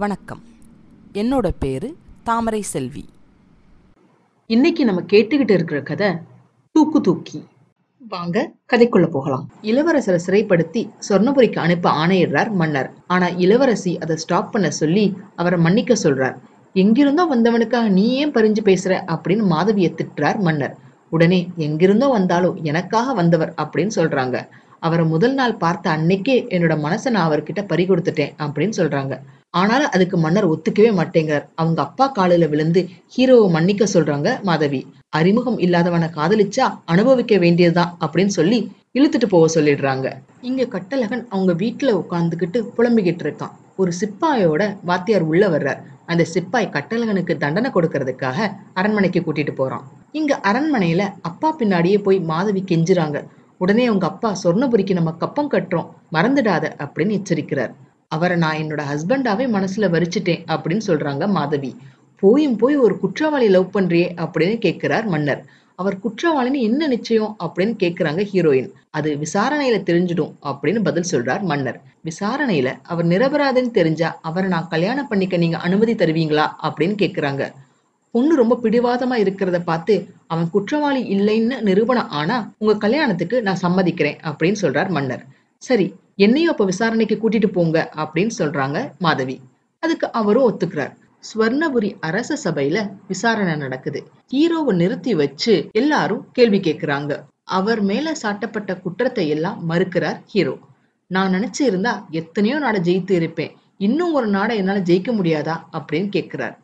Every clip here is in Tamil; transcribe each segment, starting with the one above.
வணக்கம். என்னோட பேரு தாமரை செல்வி. இன்னைக்கு நம்ம கேட்டுக்கிட்டு இருக்கிற கதை தூக்கு தூக்கி. வாங்க கதைக்குள்ள போகலாம். இளவரசரை சிறைப்படுத்தி சொர்ணபுரிக்கு அனுப்ப ஆணையிடுறார் மன்னர். ஆனா இளவரசி அதை ஸ்டாப் பண்ண சொல்லி அவரை மன்னிக்க சொல்றார். எங்கிருந்தோ வந்தவனுக்காக நீ ஏன் பறிஞ்சு பேசுற அப்படின்னு மாதவியை திட்டுறார் மன்னர். உடனே எங்கிருந்தோ வந்தாலும் எனக்காக வந்தவர் அப்படின்னு சொல்றாங்க. அவரை முதல் நாள் பார்த்த அன்னைக்கே என்னோட மனசை நான் அவர்கிட்ட பறி கொடுத்துட்டேன் அப்படின்னு சொல்றாங்க. ஆனாலும் அதுக்கு மன்னர் ஒத்துக்கவே மாட்டேங்கிறார். அவங்க அப்பா காலில விழுந்து ஹீரோவை மன்னிக்க சொல்றாங்க மாதவி. அறிமுகம் இல்லாதவனை காதலிச்சா அனுபவிக்க வேண்டியதுதான் அப்படின்னு சொல்லி இழுத்துட்டு போக சொல்லிடுறாங்க. இங்க கட்டழகன் அவங்க வீட்டுல உட்கார்ந்துகிட்டு புலம்பிக்கிட்டு இருக்கான். ஒரு சிப்பாயோட வாத்தியார் உள்ள வர்றார். அந்த சிப்பாய் கட்டழகனுக்கு தண்டனை கொடுக்கறதுக்காக அரண்மனைக்கு கூட்டிட்டு போறான். இங்க அரண்மனையில அப்பா பின்னாடியே போய் மாதவி கெஞ்சுறாங்க. உடனே அவங்க அப்பா சொர்ணபுரிக்கு நம்ம கப்பம் கட்டுறோம், மறந்துடாத அப்படின்னு எச்சரிக்கிறார். அவரை நான் என்னோட ஹஸ்பண்டாவே மனசுல வரிச்சிட்டேன் அப்படின்னு சொல்றாங்க மாதவி. போய் ஒரு குற்றவாளி லவ் பண்றியே அப்படின்னு கேட்கிறார் மன்னர். அவர் குற்றவாளின்னு என்ன நிச்சயம் அப்படின்னு கேக்குறாங்க ஹீரோயின். அது விசாரணையில தெரிஞ்சிடும் அப்படின்னு பதில் சொல்றார் மன்னர். விசாரணையில அவர் நிரபராதன்னு தெரிஞ்சா அவரை நான் கல்யாணம் பண்ணிக்க நீங்க அனுமதி தருவீங்களா அப்படின்னு கேக்குறாங்க. பொண்ணு ரொம்ப பிடிவாதமா இருக்கிறத பார்த்து அவன் குற்றவாளி இல்லைன்னு நிரூபணம் ஆனா உங்க கல்யாணத்துக்கு நான் சம்மதிக்கிறேன் அப்படின்னு சொல்றார் மன்னர். சரி, என்னையும் அப்ப விசாரணைக்கு கூட்டிட்டு போங்க அப்படின்னு சொல்றாங்க மாதவி. அதுக்கு அவரும் ஒத்துக்கிறார். ஸ்வர்ணபுரி அரச சபையில விசாரணை நடக்குது. ஹீரோவை நிறுத்தி வச்சு எல்லாரும் கேள்வி கேட்கிறாங்க. அவர் மேல சாட்டப்பட்ட குற்றத்தை எல்லாம் மறுக்கிறார் ஹீரோ. நான் நினைச்சு இருந்தா எத்தனையோ நாடை ஜெயித்து இருப்பேன், இன்னும் ஒரு நாடை என்னால ஜெயிக்க முடியாதா அப்படின்னு கேட்கிறார்.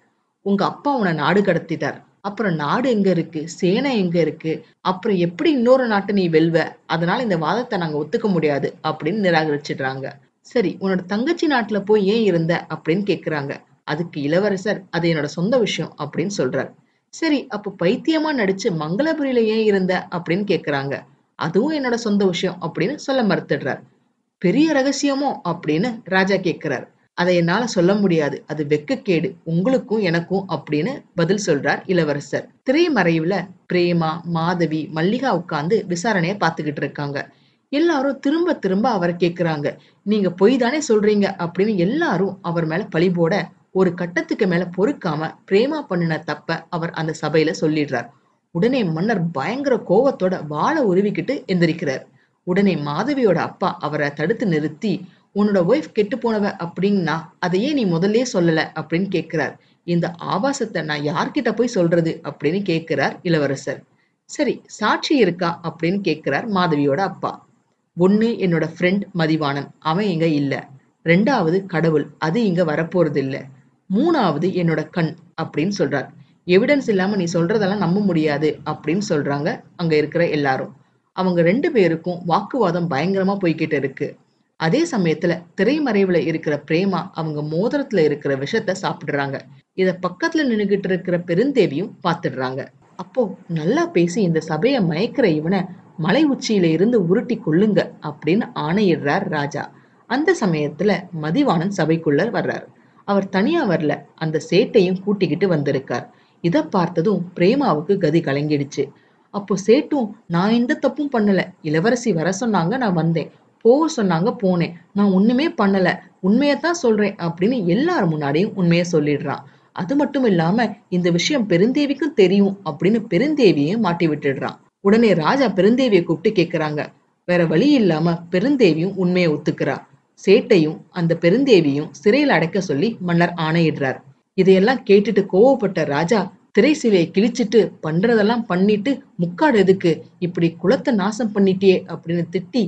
உங்க அப்பா உன்னை நாடு கடத்திட்டார், அப்புறம் நாடு எங்க இருக்கு, சேனை எங்க இருக்கு, அப்புறம் எப்படி இன்னொரு நாட்டை நீ வெல்வ, அதனால இந்த வாதத்தை நாங்க ஒத்துக்க முடியாது அப்படின்னு நிராகரிச்சிடுறாங்க. சரி, உன்னோட தங்கச்சி நாட்டுல போய் ஏன் இருந்த அப்படின்னு கேக்குறாங்க. அதுக்கு இளவரசர் அது என்னோட சொந்த விஷயம் அப்படின்னு சொல்றார். சரி, அப்ப பைத்தியமா நடிச்சு மங்களபுரியில ஏன் இருந்த அப்படின்னு கேக்குறாங்க. அதுவும் என்னோட சொந்த விஷயம் அப்படின்னு சொல்ல மறுத்துடுறார். பெரிய ரகசியமோ அப்படின்னு ராஜா கேக்குறார். அதை என்னால சொல்ல முடியாது, அது வெக்கக்கேடு உங்களுக்கும் எனக்கும் அப்படின்னு பதில் சொல்றார் இளவரசர். திரைமறைவுல பிரேமா, மாதவி, மல்லிகா உட்கார்ந்து விசாரணைய பாத்துக்கிட்டு இருக்காங்க. எல்லாரும் திரும்ப திரும்ப அவரை கேக்குறாங்க. நீங்க பொய் தானே சொல்றீங்க அப்படின்னு எல்லாரும் அவர் மேல பழி போட ஒரு கட்டத்துக்கு மேல பொறுக்காம பிரேமா பண்ணின தப்ப அவர் அந்த சபையில சொல்லிடுறார். உடனே மன்னர் பயங்கர கோவத்தோட வாளை உருவிக்கிட்டு எந்திரிக்கிறார். உடனே மாதவியோட அப்பா அவரை தடுத்து நிறுத்தி, உன்னோட ஒய்ஃப் கெட்டு போனவ அப்படின்னா அதையே நீ முதல்லயே சொல்லல அப்படின்னு கேட்கிறார். இந்த ஆபாசத்தை நான் யார்கிட்ட போய் சொல்றது அப்படின்னு கேட்கிறார் இளவரசர். சரி, சாட்சி இருக்கா அப்படின்னு கேட்கிறார் மாதவியோட அப்பா. ஒண்ணு என்னோட ஃப்ரெண்ட் மதிவாணன், அவன் இங்க இல்ல. ரெண்டாவது கடவுள், அது இங்க வரப்போறது இல்ல. மூணாவது என்னோட கண் அப்படின்னு சொல்றார். எவிடன்ஸ் இல்லாம நீ சொல்றதெல்லாம் நம்ப முடியாது அப்படின்னு சொல்றாங்க அங்க இருக்கிற எல்லாரும். அவங்க ரெண்டு பேருக்கும் வாக்குவாதம் பயங்கரமா போய்கிட்டு இருக்கு. அதே சமயத்துல திரைமறைவுல இருக்கிற பிரேமா அவங்க மோதிரத்துல இருக்கிற விஷத்தை சாப்பிடுறாங்க. இத பக்கத்துல நின்னுகிட்டு இருக்கிற பெருந்தேவியும் பாத்துடுறாங்க. அப்போ நல்லா பேசி இந்த சபைய மயக்கிற இவனை மலை உச்சியில இருந்து உருட்டி கொள்ளுங்க அப்படின்னு ஆணையிடுறார் ராஜா. அந்த சமயத்துல மதிவாணன் சபைக்குள்ள வர்றார். அவர் தனியா வரல, அந்த சேட்டையும் கூட்டிக்கிட்டு வந்திருக்கார். இத பார்த்ததும் பிரேமாவுக்கு கதி கலங்கிடுச்சு. அப்போ சேட்டும், நான் எந்த தப்பும் பண்ணல, இளவரசி வர சொன்னாங்க நான் வந்தேன், போக சொன்னாங்க போனேன், நான் ஒண்ணுமே பண்ணல, உண்மையத்தான் சொல்றேன் அப்படின்னு எல்லார் முன்னாடியும் உண்மையை சொல்லிடுறான். அது மட்டும் இல்லாம இந்த விஷயம் பெருந்தேவிக்கும் தெரியும் அப்படின்னு பெருந்தேவியையும் மாட்டி விட்டுடுறான். உடனே ராஜா பெருந்தேவியை கூப்பிட்டு கேக்குறாங்க. வேற வழி இல்லாம பெருந்தேவியும் உண்மையை ஒத்துக்கிறா. சேட்டையும் அந்த பெருந்தேவியும் சிறையில் அடைக்க சொல்லி மன்னர் ஆணையிடுறார். இதையெல்லாம் கேட்டுட்டு கோவப்பட்ட ராஜா திரை சிலையை கிழிச்சிட்டு பண்றதெல்லாம் பண்ணிட்டு, முக்காடு எதுக்கு, இப்படி குலத்தை நாசம் பண்ணிட்டியே அப்படின்னு திட்டி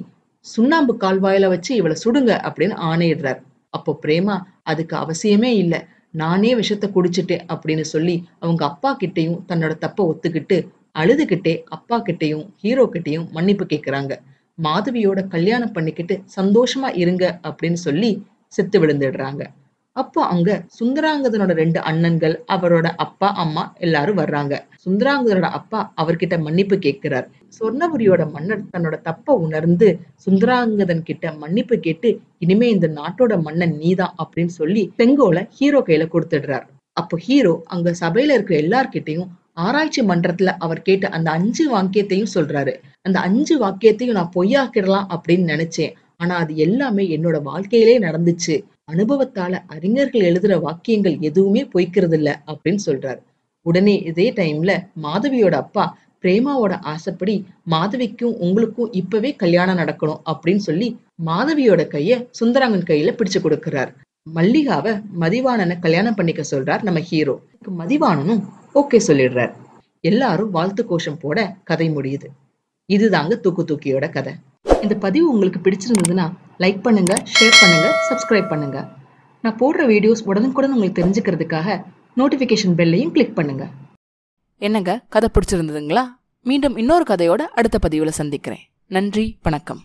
சுண்ணாம்பு கால்வாயில வச்சு இவளை சுடுங்க அப்படின்னு ஆணையிடுறார். அப்போ பிரேமா, அதுக்கு அவசியமே இல்ல, நானே விஷத்தை குடிச்சிட்டேன் அப்படின்னு சொல்லி அவங்க அப்பா கிட்டையும் தன்னோட தப்ப ஒத்துக்கிட்டு அழுதுகிட்டே அப்பா கிட்டையும் ஹீரோ கிட்டையும் மன்னிப்பு கேக்குறாங்க. மாதவியோட கல்யாணம் பண்ணிக்கிட்டு சந்தோஷமா இருங்க அப்படின்னு சொல்லி செத்து விழுந்துடுறாங்க. அப்போ அங்க சுந்தராங்கதனோட ரெண்டு அண்ணன்கள், அவரோட அப்பா அம்மா எல்லாரும் வர்றாங்க. சுந்தராங்கதனோட அப்பா அவர்கிட்ட மன்னிப்பு கேட்கிறார். சொர்ணபுரியோட மன்னர் தன்னோட தப்ப உணர்ந்து சுந்தராங்கதன் கிட்ட மன்னிப்பு கேட்டு, இனிமே இந்த நாட்டோட மன்னன் நீதான் அப்படின்னு சொல்லி செங்கோலை ஹீரோ கையில கொடுத்துடுறார். அப்போ ஹீரோ அங்க சபையில இருக்கிற எல்லார்கிட்டையும் ஆராய்ச்சி மன்றத்துல அவர் கேட்ட அந்த 5 வாக்கியத்தையும் சொல்றாரு. அந்த 5 வாக்கியத்தையும் நான் பொய்யாக்கிடலாம் அப்படின்னு நினைச்சேன், ஆனா அது எல்லாமே என்னோட வாழ்க்கையிலே நடந்துச்சு. அனுபவத்தால அறிஞர்கள் எழுதுற வாக்கியங்கள் எதுவுமே பொய்க்கிறது இல்ல அப்படின்னு சொல்றாரு. உடனே இதே டைம்ல மாதவியோட அப்பா பிரேமாவோட ஆசைப்படி மாதவிக்கும் உங்களுக்கும் இப்பவே கல்யாணம் நடக்கணும் அப்படின்னு சொல்லி மாதவியோட கைய சுந்தராங்கன் கையில பிடிச்சு கொடுக்கிறார். மல்லிகாவை மதிவாணனை கல்யாணம் பண்ணிக்க சொல்றார் நம்ம ஹீரோ. மதிவாணனும் ஓகே சொல்லிடுறார். எல்லாரும் வாழ்த்து கோஷம் போட கதை முடியுது. இதுதாங்க தூக்கு தூக்கியோட கதை. இந்த பதிவு உங்களுக்கு பிடிச்சிருந்ததுன்னா லைக் பண்ணுங்க, ஷேர் பண்ணுங்க, சப்ஸ்கிரைப் பண்ணுங்க. நான் போடுற வீடியோஸ் உடனுக்குடன் உங்களுக்கு தெரிஞ்சுக்கிறதுக்காக நோட்டிபிகேஷன் பெல்லையும் கிளிக் பண்ணுங்க. என்னங்க, கதை பிடிச்சிருந்ததுங்களா? மீண்டும் இன்னொரு கதையோட அடுத்த பதிவுல சந்திக்கிறேன். நன்றி, வணக்கம்.